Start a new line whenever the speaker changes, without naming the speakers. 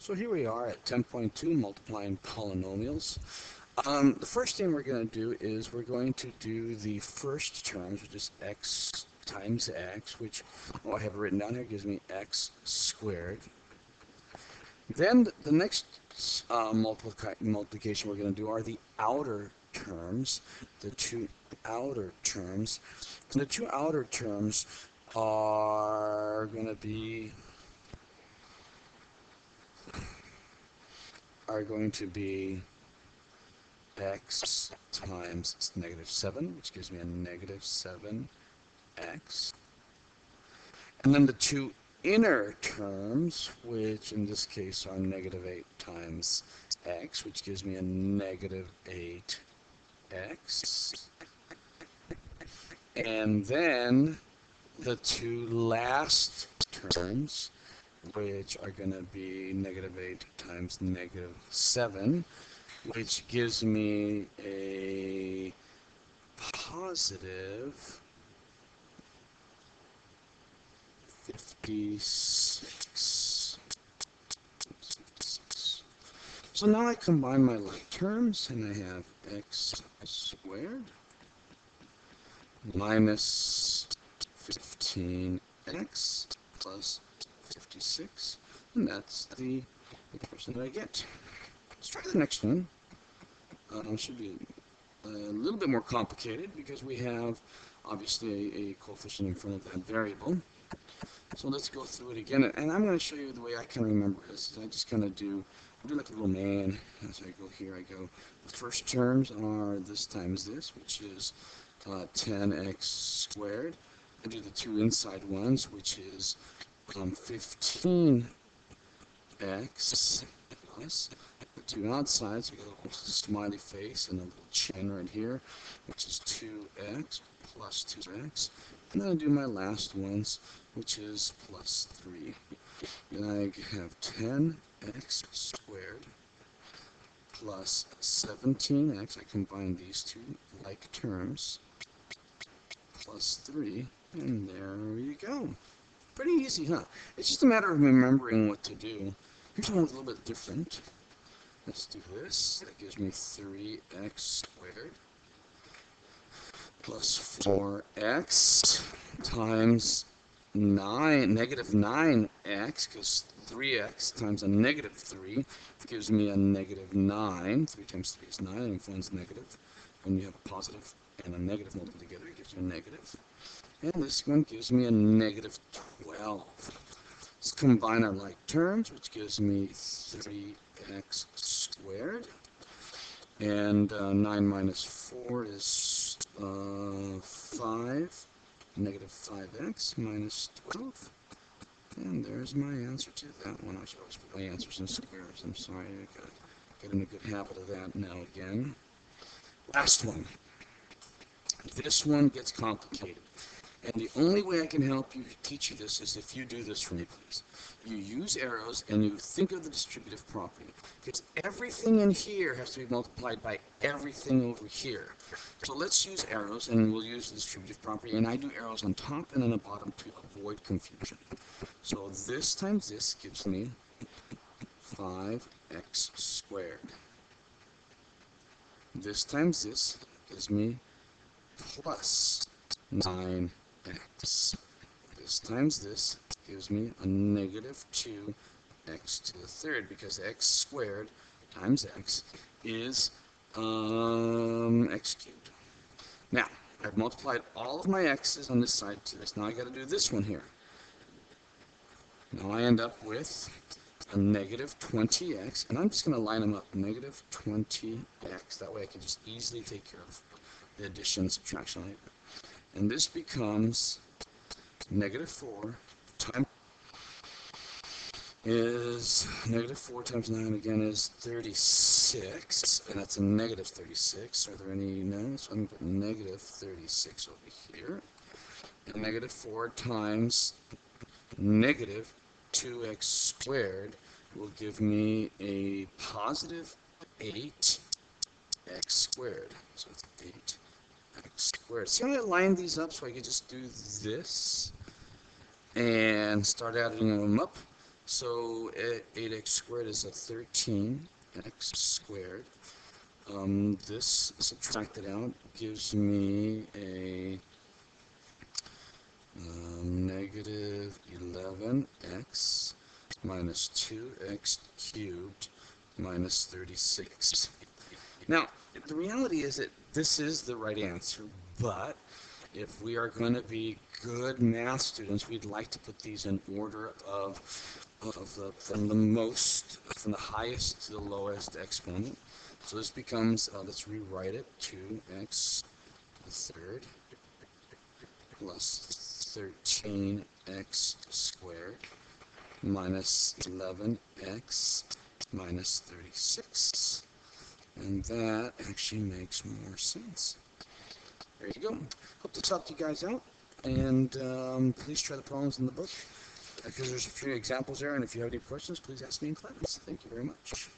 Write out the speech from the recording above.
So here we are at 10.2 multiplying polynomials. The first thing we're going to do is we're going to do the first terms, which is x times x, which, I have it written down here, gives me x squared. Then the next multiplication we're going to do are the outer terms, the two outer terms. And the two outer terms are going to be x times negative 7, which gives me a negative 7x. And then the two inner terms, which in this case are negative 8 times x, which gives me a negative 8x. And then the two last terms, which are going to be negative 8 times negative 7, which gives me a positive 56. So now I combine my like terms, and I have x squared minus 15x plus 56, and that's the expression that I get. Let's try the next one. It should be a little bit more complicated because we have obviously a coefficient in front of that variable. So let's go through it again, and I'm going to show you the way I can remember this. I just kind of do like a little man. As I go here, I go, the first terms are this times this, which is 10x squared. I do the two inside ones, which is 15x plus the two outsides. We got a little smiley face and a little chin right here, which is 2x plus 2x. And then I do my last ones, which is plus 3. Then I have 10x squared plus 17x. I combine these two like terms, plus 3, and there you go. Pretty easy, huh? It's just a matter of remembering what to do. Here's one a little bit different. Let's do this. That gives me 3x squared plus 4x times negative 9x, because 3x times a negative 3 gives me a negative 9. 3 times 3 is 9, and if one's negative, when you have a positive and a negative multiplied together, it gives you a negative. And this one gives me a negative 12. Let's combine our like terms, which gives me 3x squared. And 9 minus 4 is 5. Negative 5x minus 12. And there's my answer to that one. I should always put my answers in squares. I'm sorry, I gotta get in a good habit of that now again. Last one. This one gets complicated. And the only way I can help you teach you this is if you do this for me, please. You use arrows and you think of the distributive property. Because everything in here has to be multiplied by everything over here. So let's use arrows, and we'll use the distributive property. And I do arrows on top and on the bottom to avoid confusion. So this times this gives me 5x squared. This times this gives me plus 9x. This times this gives me a negative 2x to the third, because x squared times x is x cubed. Now, I've multiplied all of my x's on this side to this. Now I got to do this one here. Now I end up with a negative 20x, and I'm just going to line them up, negative 20x. That way I can just easily take care of the addition and subtraction later. And this becomes negative 4 times negative 4 times 9 again is 36, and that's a negative 36. Are there any? No, so I'm going to put negative 36 over here. And negative 4 times negative 2x squared will give me a positive 8x squared. So it's 8x squared. See how I lined these up so I could just do this and start adding them up? So 8x squared is a 13x squared. This subtracted out gives me a negative 11x minus 2x cubed minus 36. Now, the reality is that this is the right answer, but if we are going to be good math students, we'd like to put these in order from the highest to the lowest exponent. So this becomes, let's rewrite it, 2x third plus 13x squared minus 11x minus 36. And that actually makes more sense. There you go. Hope this helped you guys out. And please try the problems in the book because there's a few examples there. And if you have any questions, please ask me in class. Thank you very much.